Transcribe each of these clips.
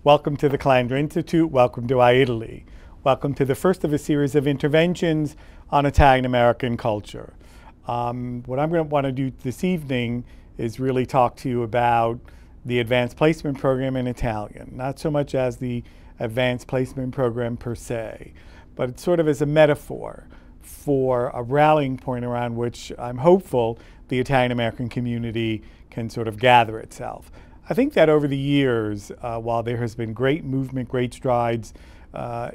Welcome to the Calandra Institute. Welcome to iItaly. Welcome to the first of a series of interventions on Italian American culture. What I'm going to want to do this evening is really talk to you about the advanced placement program in Italian, not so much as the advanced placement program per se, but it's sort of as a metaphor for a rallying point around which I'm hopeful the Italian American community can sort of gather itself. I think that over the years, while there has been great movement, great strides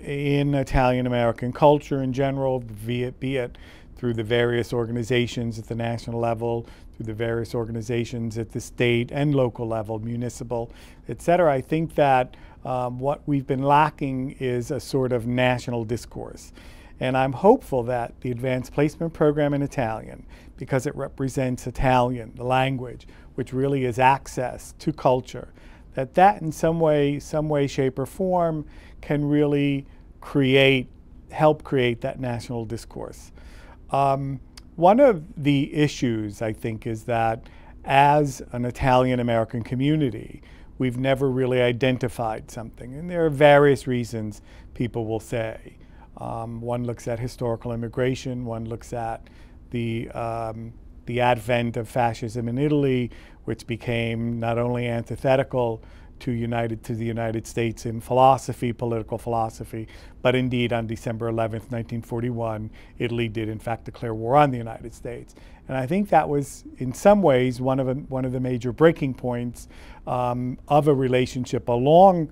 in Italian American culture in general, be it through the various organizations at the national level, through the various organizations at the state and local level, municipal, et cetera, I think that what we've been lacking is a sort of national discourse. And I'm hopeful that the advanced placement program in Italian, because it represents Italian, the language, which really is access to culture, that in some way, shape, or form can really help create that national discourse. One of the issues, I think, is that as an Italian American community, we've never really identified something. And there are various reasons people will say. One looks at historical immigration, one looks at the advent of fascism in Italy, which became not only antithetical to the United States in philosophy, political philosophy, but indeed on December 11th, 1941, Italy did in fact declare war on the United States. And I think that was in some ways one of the major breaking points of a relationship, a long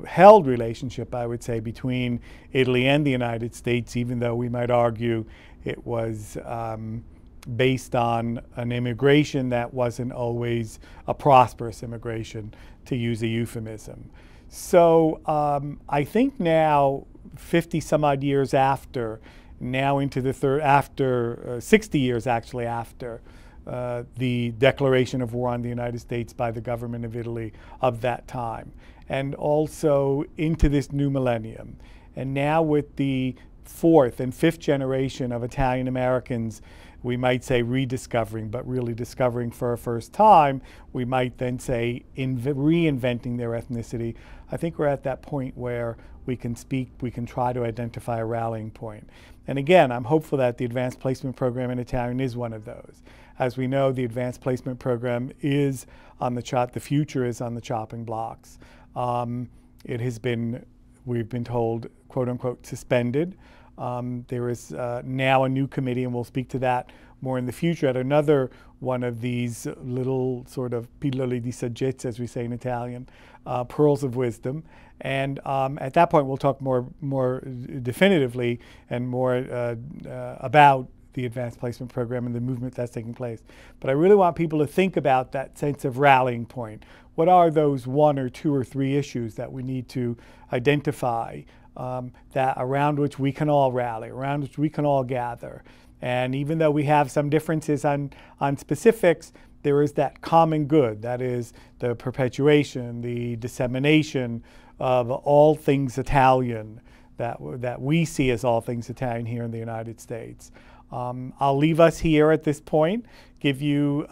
held relationship, I would say, between Italy and the United States, even though we might argue it was based on an immigration that wasn't always a prosperous immigration, to use a euphemism. So I think now, 50 some odd years after, now into the 60 years actually after the declaration of war on the United States by the government of Italy of that time, and also into this new millennium. And now with the fourth and fifth generation of Italian Americans, we might say rediscovering, but really discovering for a first time, we might then say reinventing their ethnicity. I think we're at that point where we can try to identify a rallying point. And again, I'm hopeful that the advanced placement program in Italian is one of those. As we know, the advanced placement program is on the future is on the chopping blocks. It has been, we've been told, quote unquote, suspended. There is now a new committee, and we'll speak to that more in the future at another one of these little sort of pillole di saggezza, as we say in Italian, pearls of wisdom. And at that point, we'll talk more definitively and more about the advanced placement program and the movement that's taking place. But I really want people to think about that sense of rallying point. What are those one or two or three issues that we need to identify that around which we can all rally, around which we can all gather? And even though we have some differences on specifics, there is that common good, that is the perpetuation, the dissemination of all things Italian that we see as all things Italian here in the United States. I'll leave us here at this point, give you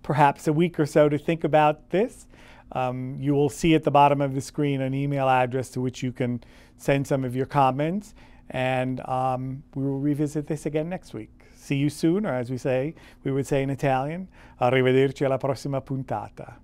perhaps a week or so to think about this. You will see at the bottom of the screen an email address to which you can send some of your comments, and we will revisit this again next week. See you soon, or as we would say in Italian, arrivederci alla prossima puntata.